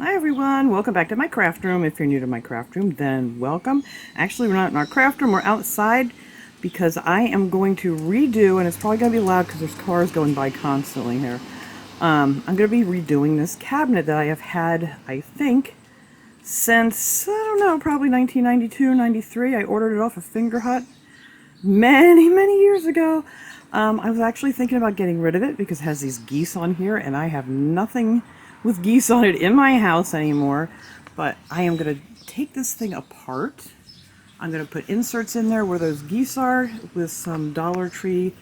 Hi everyone, welcome back to my craft room. If you're new to my craft room, then welcome. Actually, we're not in our craft room, we're outside because I am going to redo, and it's probably going to be loud because there's cars going by constantly here. I'm going to be redoing this cabinet that I have had, I think, since, I don't know, probably 1992, 93. I ordered it off of Finger Hut many years ago. I was actually thinking about getting rid of it because it has these geese on here, and I have nothing with geese on it in my house anymore. But I am going to take this thing apart. I'm going to put inserts in there where those geese are with some Dollar Tree,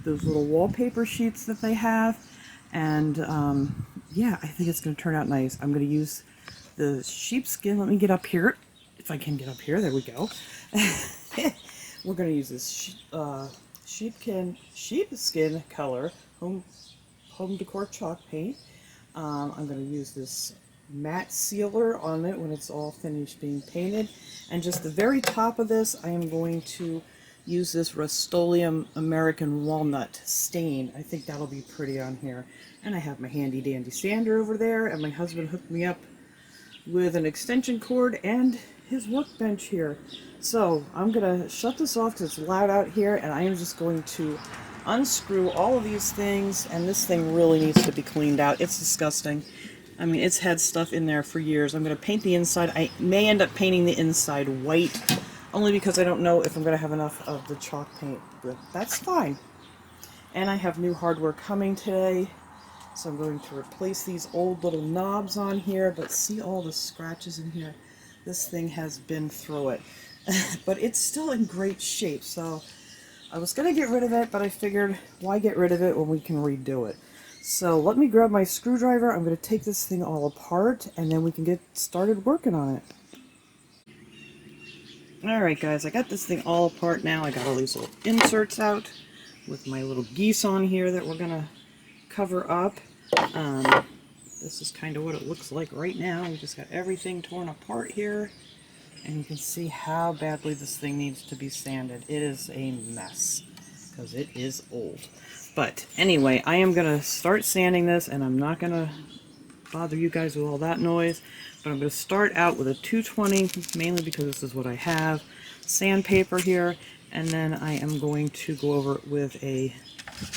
those little wallpaper sheets that they have. And yeah, I think it's going to turn out nice. I'm going to use the sheepskin. Let me get up here. If I can get up here, there we go. We're going to use this sheepskin color home decor chalk paint. I'm going to use this matte sealer on it when it's all finished being painted. And just the very top of this, I am going to use this Rust-Oleum American Walnut stain. I think that'll be pretty on here. And I have my handy dandy sander over there, and my husband hooked me up with an extension cord and his workbench here. So I'm going to shut this off because it's loud out here, and I am just going to unscrew all of these things, and this thing really needs to be cleaned out. It's disgusting. I mean, it's had stuff in there for years. I'm going to paint the inside. I may end up painting the inside white, only because I don't know if I'm going to have enough of the chalk paint, but that's fine. And I have new hardware coming today, so I'm going to replace these old little knobs on here, but see all the scratches in here? This thing has been through it. But it's still in great shape, so I was going to get rid of it, but I figured, why get rid of it when we can redo it? So let me grab my screwdriver. I'm going to take this thing all apart, and then we can get started working on it. Alright guys, I got this thing all apart now. I got all these little inserts out with my little geese on here that we're going to cover up. This is kind of what it looks like right now. We just got everything torn apart here. And you can see how badly this thing needs to be sanded. It is a mess because it is old. But anyway, I am going to start sanding this, and I'm not going to bother you guys with all that noise. But I'm going to start out with a 220, mainly because this is what I have. Sandpaper here, and then I am going to go over it with a...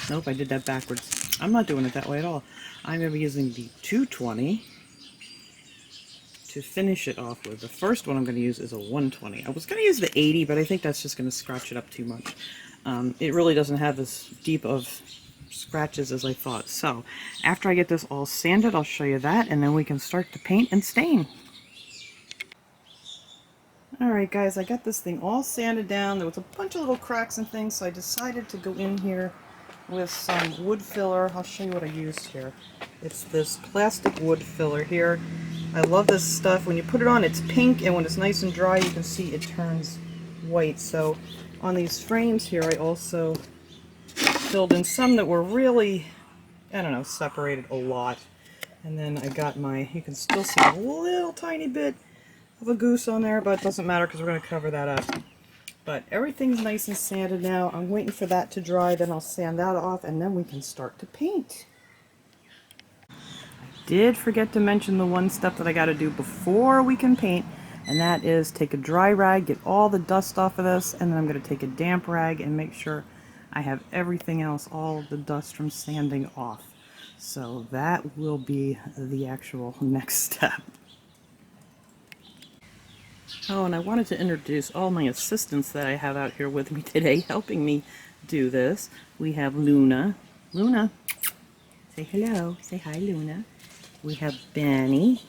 Nope, I did that backwards. I'm not doing it that way at all. I'm going to be using the 220 to finish it off with. The first one I'm going to use is a 120. I was going to use the 80, but I think that's just going to scratch it up too much. It really doesn't have as deep of scratches as I thought. So after I get this all sanded, I'll show you that, and then we can start to paint and stain. Alright guys, I got this thing all sanded down. There was a bunch of little cracks and things, so I decided to go in here with some wood filler. I'll show you what I used here. It's this plastic wood filler here. I love this stuff. When you put it on, it's pink, and when it's nice and dry, you can see it turns white. So on these frames here, I also filled in some that were really, I don't know, separated a lot. And then I got my, you can still see a little tiny bit of a goose on there, but it doesn't matter because we're going to cover that up. But everything's nice and sanded now. I'm waiting for that to dry, then I'll sand that off, and then we can start to paint. Did forget to mention the one step that I got to do before we can paint, and that is take a dry rag, get all the dust off of this, and then I'm going to take a damp rag and make sure I have everything else, all the dust from sanding off. So that will be the actual next step. Oh, and I wanted to introduce all my assistants that I have out here with me today helping me do this. We have Luna. Luna, say hello. Say hi, Luna. We have Benny.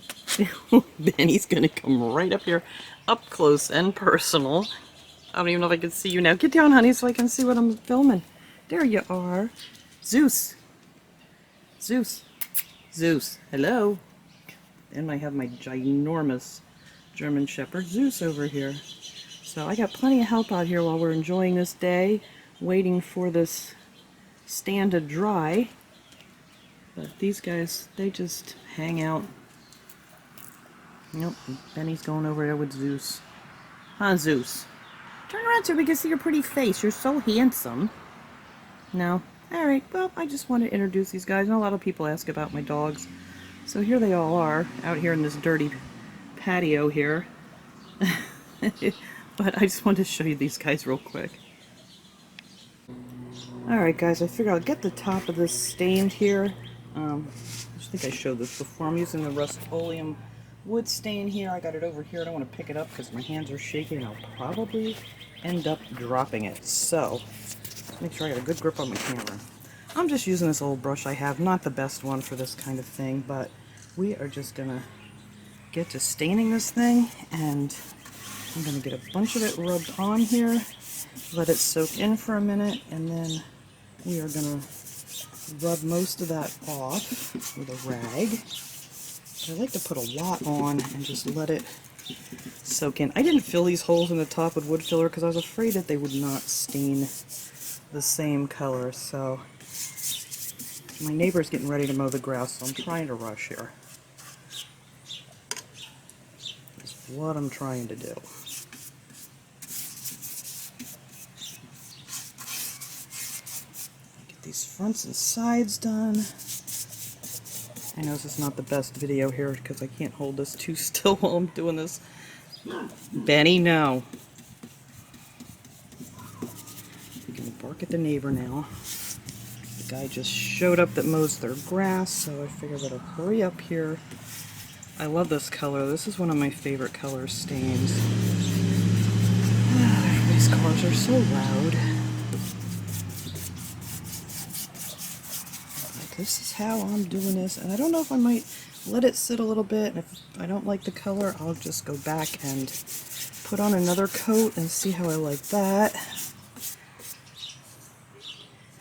Benny's going to come right up here, up close and personal. I don't even know if I can see you now. Get down, honey, so I can see what I'm filming. There you are. Zeus. Zeus. Zeus. Hello. And I have my ginormous German Shepherd, Zeus, over here. So I got plenty of help out here while we're enjoying this day, waiting for this stand to dry. But these guys, they just hang out. Nope, Benny's going over there with Zeus. Huh, Zeus? Turn around so we can see your pretty face. You're so handsome. No? Alright, well, I just want to introduce these guys. And a lot of people ask about my dogs. So here they all are, out here in this dirty patio here. But I just wanted to show you these guys real quick. Alright guys, I figured I'll get the top of this stained here. I just think I showed this before. I'm using the Rust-Oleum wood stain here. I got it over here. I don't want to pick it up because my hands are shaking and I'll probably end up dropping it. So, make sure I got a good grip on my camera. I'm just using this old brush I have. Not the best one for this kind of thing, but we are just going to get to staining this thing, and I'm going to get a bunch of it rubbed on here, let it soak in for a minute, and then we are going to rub most of that off with a rag. I like to put a lot on and just let it soak in. I didn't fill these holes in the top with wood filler because I was afraid that they would not stain the same color. So my neighbor's getting ready to mow the grass, so I'm trying to rush here. That's what I'm trying to do. Get these fronts and sides done. I know this is not the best video here because I can't hold this too still while I'm doing this. Benny, no. I'm going to bark at the neighbor now. The guy just showed up that mows their grass, so I figured I'd hurry up here. I love this color. This is one of my favorite color stains. These cars are so loud. This is how I'm doing this, and I don't know if I might let it sit a little bit, and if I don't like the color, I'll just go back and put on another coat and see how I like that.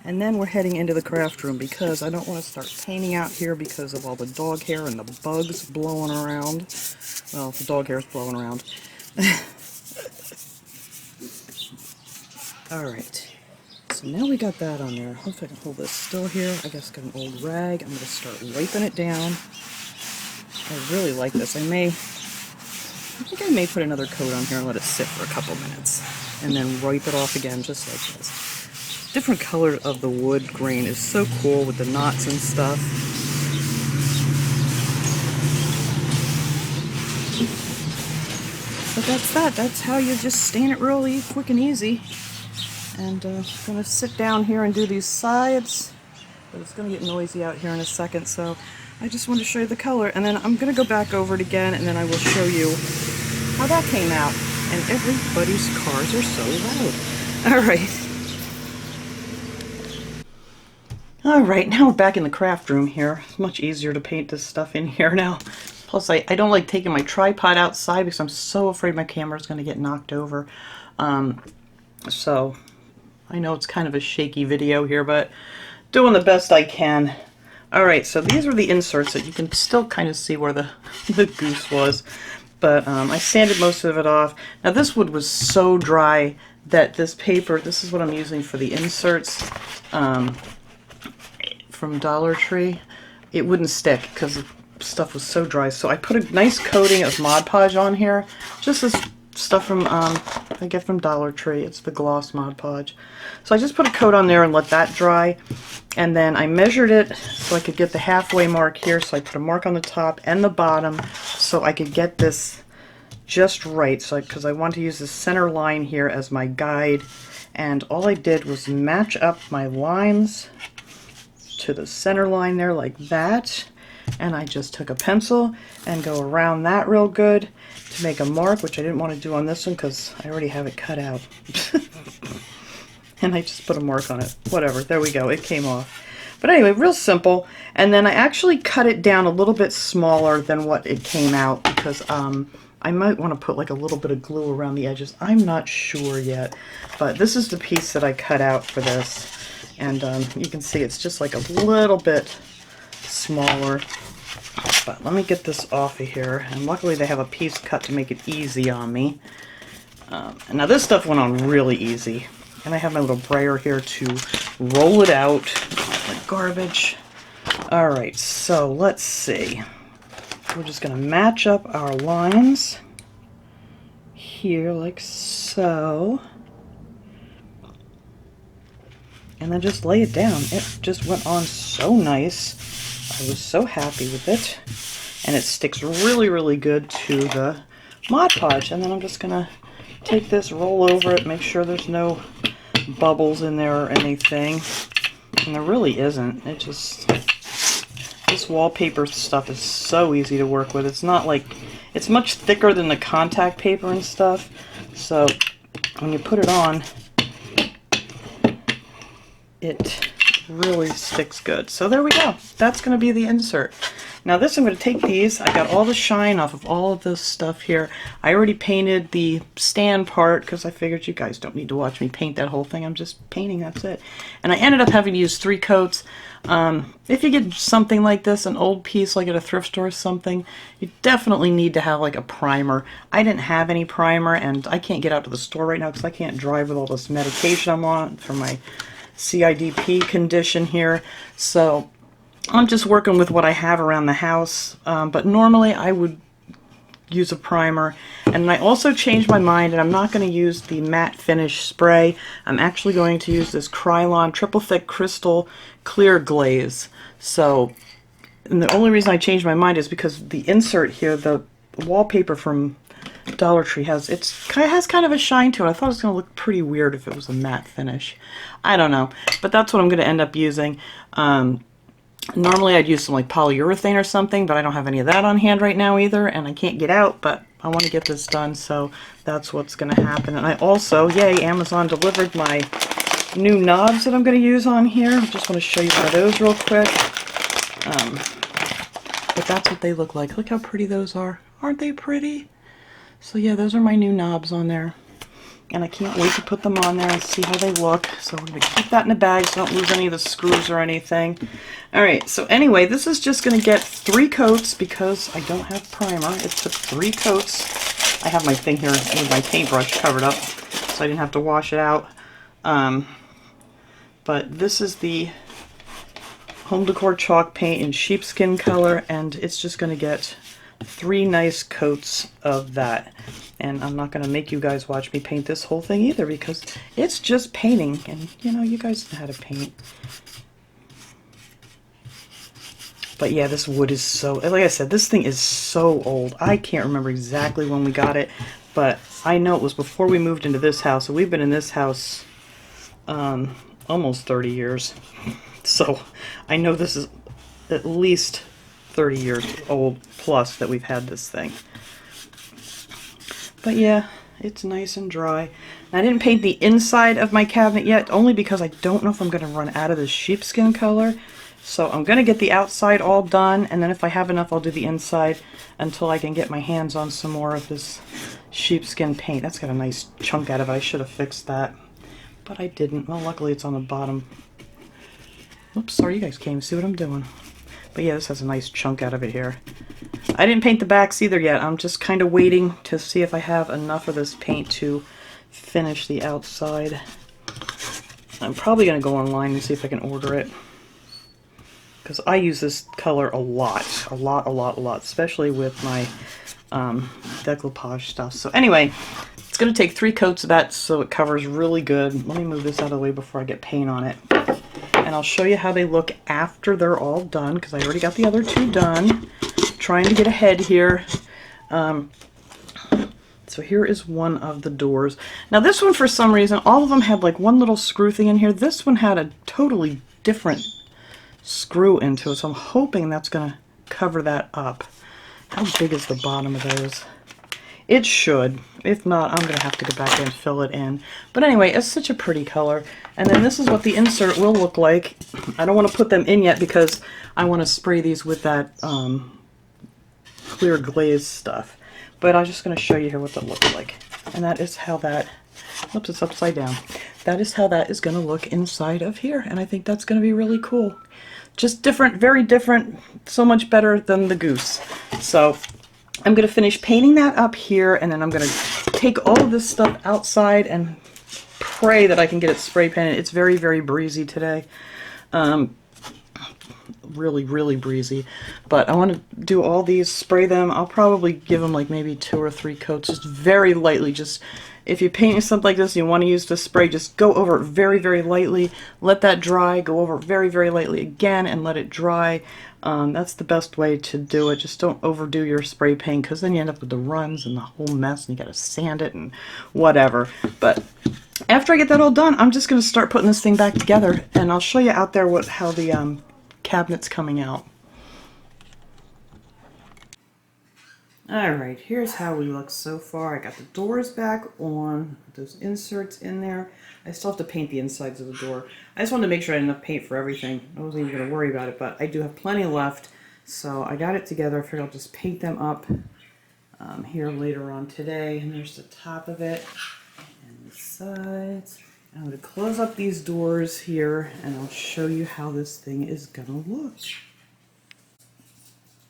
And then we're heading into the craft room because I don't want to start painting out here because of all the dog hair and the bugs blowing around. Well, the dog hair is blowing around. Alright. So now we got that on there. Hopefully I can hold this still here. I guess got an old rag. I'm going to start wiping it down. I really like this. I think I may put another coat on here and let it sit for a couple minutes. And then wipe it off again just like this. Different color of the wood grain is so cool with the knots and stuff. But that's that. That's how you just stain it really quick and easy. And I'm going to sit down here and do these sides, but it's going to get noisy out here in a second, so I just wanted to show you the color, and then I'm going to go back over it again, and then I will show you how that came out. And everybody's cars are so loud. Alright. Alright, now we're back in the craft room here. It's much easier to paint this stuff in here now. Plus, I don't like taking my tripod outside because I'm so afraid my camera's going to get knocked over. So, I know it's kind of a shaky video here, but doing the best I can. Alright, so these are the inserts that you can still kind of see where the goose was. But I sanded most of it off. Now this wood was so dry that this paper, this is what I'm using for the inserts from Dollar Tree. It wouldn't stick because the stuff was so dry. So I put a nice coating of Mod Podge on here. Just this stuff from I get from Dollar Tree. It's the gloss Mod Podge. So I just put a coat on there and let that dry, and then I measured it so I could get the halfway mark here. So I put a mark on the top and the bottom so I could get this just right. So because I want to use the center line here as my guide, and all I did was match up my lines to the center line there like that, and I just took a pencil and go around that real good to make a mark, which I didn't want to do on this one because I already have it cut out. And I just put a mark on it. Whatever, there we go, it came off. But anyway, real simple. And then I actually cut it down a little bit smaller than what it came out because I might want to put like a little bit of glue around the edges. I'm not sure yet, but this is the piece that I cut out for this. And you can see it's just like a little bit smaller. But let me get this off of here. And luckily they have a piece cut to make it easy on me. And now this stuff went on really easy. And I have my little brayer here to roll it out like garbage. Alright, so let's see. We're just going to match up our lines here like so. And then just lay it down. It just went on so nice. I was so happy with it. And it sticks really, really good to the Mod Podge. And then I'm just gonna take this, roll over it, make sure there's no bubbles in there or anything. And there really isn't. It just, this wallpaper stuff is so easy to work with. It's not like, it's much thicker than the contact paper and stuff. So when you put it on, it really sticks good. So there we go. That's going to be the insert. Now this, I'm going to take these. I got all the shine off of all of this stuff here. I already painted the stand part because I figured you guys don't need to watch me paint that whole thing. I'm just painting, that's it. And I ended up having to use 3 coats. If you get something like this, an old piece like at a thrift store or something, you definitely need to have like a primer. I didn't have any primer, and I can't get out to the store right now because I can't drive with all this medication I'm on for my CIDP condition here. So I'm just working with what I have around the house, but normally I would use a primer. And I also changed my mind, and I'm not going to use the matte finish spray. I'm actually going to use this Krylon Triple Thick Crystal Clear Glaze. So, and the only reason I changed my mind is because the insert here, the wallpaper from Dollar Tree has kind of a shine to it. I thought it was going to look pretty weird if it was a matte finish. I don't know, but that's what I'm going to end up using. Normally I'd use some like polyurethane or something, but I don't have any of that on hand right now either, and I can't get out, but I want to get this done, so that's what's going to happen. And I also, yay, Amazon delivered my new knobs that I'm going to use on here. I just want to show you one of those real quick. But that's what they look like. Look how pretty those are. Aren't they pretty? So yeah, those are my new knobs on there. And I can't wait to put them on there and see how they look. So we're going to keep that in a bag so don't lose any of the screws or anything. Alright, so anyway, this is just going to get 3 coats because I don't have primer. It took 3 coats. I have my thing here with my paintbrush covered up so I didn't have to wash it out. But this is the Home Decor chalk paint in sheepskin color, and it's just going to get 3 nice coats of that. And I'm not going to make you guys watch me paint this whole thing either because it's just painting, and you know, you guys know how to paint. But yeah, this wood is so, like I said, this thing is so old. I can't remember exactly when we got it, but I know it was before we moved into this house. So we've been in this house almost 30 years. So I know this is at least 30 years old plus that we've had this thing. But yeah, it's nice and dry. And I didn't paint the inside of my cabinet yet, only because I don't know if I'm going to run out of this sheepskin color. So I'm going to get the outside all done, and then if I have enough, I'll do the inside until I can get my hands on some more of this sheepskin paint. That's got a nice chunk out of it. I should have fixed that, but I didn't. Well, luckily it's on the bottom. Oops, sorry, you guys can't even see what I'm doing. But yeah, this has a nice chunk out of it here. I didn't paint the backs either yet. I'm just kind of waiting to see if I have enough of this paint to finish the outside. I'm probably going to go online and see if I can order it, because I use this color a lot, especially with my decoupage stuff. So anyway, it's going to take 3 coats of that so it covers really good. Let me move this out of the way before I get paint on it. And I'll show you how they look after they're all done, because I already got the other 2 done. Trying to get ahead here. So here is one of the doors. Now this one, for some reason, all of them had like one little screw thing in here. This one had a totally different screw into it, so I'm hoping that's going to cover that up. How big is the bottom of those? It should. If not, I'm going to have to go back and fill it in. But anyway, it's such a pretty color. And then this is what the insert will look like. I don't want to put them in yet because I want to spray these with that clear glaze stuff. But I'm just going to show you here what that looks like. And that is how that, oops, it's upside down. That is how that is going to look inside of here. And I think that's going to be really cool. Just different, very different, so much better than the goose. So I'm going to finish painting that up here, and then I'm going to take all of this stuff outside and pray that I can get it spray painted. It's very, very breezy today. Really, really breezy. But I want to do all these, spray them. I'll probably give them like maybe 2 or 3 coats, just very lightly. Just if you're painting something like this and you want to use the spray, just go over it very, very lightly. Let that dry. Go over it very, very lightly again and let it dry. That's the best way to do it. Just don't overdo your spray paint, because then you end up with the runs and the whole mess, and you got to sand it and whatever. But after I get that all done, I'm just going to start putting this thing back together, and I'll show you out there how the cabinet's coming out. Alright, here's how we look so far. I got the doors back on, those inserts in there. I still have to paint the insides of the door. I just wanted to make sure I had enough paint for everything. I wasn't even going to worry about it, but I do have plenty left. So I got it together. I figured I'll just paint them up here later on today. And there's the top of it and the sides. I'm going to close up these doors here, and I'll show you how this thing is going to look.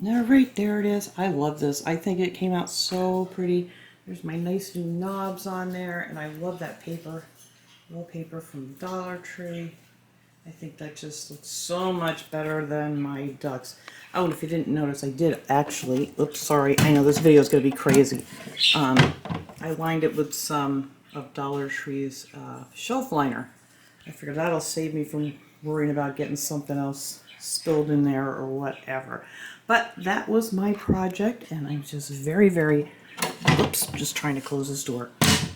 Alright, there it is. I love this. I think it came out so pretty. There's my nice new knobs on there, and I love that paper, wallpaper from Dollar Tree. I think that just looks so much better than my ducks. Oh, and if you didn't notice, I did actually, oops, sorry, I know this video is going to be crazy. I lined it with some of Dollar Tree's shelf liner. I figured that'll save me from worrying about getting something else spilled in there or whatever. But that was my project, and I'm just very, very, oops, just trying to close this door.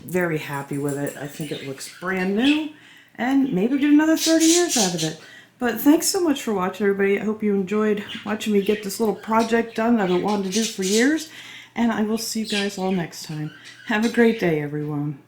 Very happy with it. I think it looks brand new, and maybe get another 30 years out of it. But thanks so much for watching, everybody. I hope you enjoyed watching me get this little project done that I've been wanting to do for years, and I will see you guys all next time. Have a great day, everyone.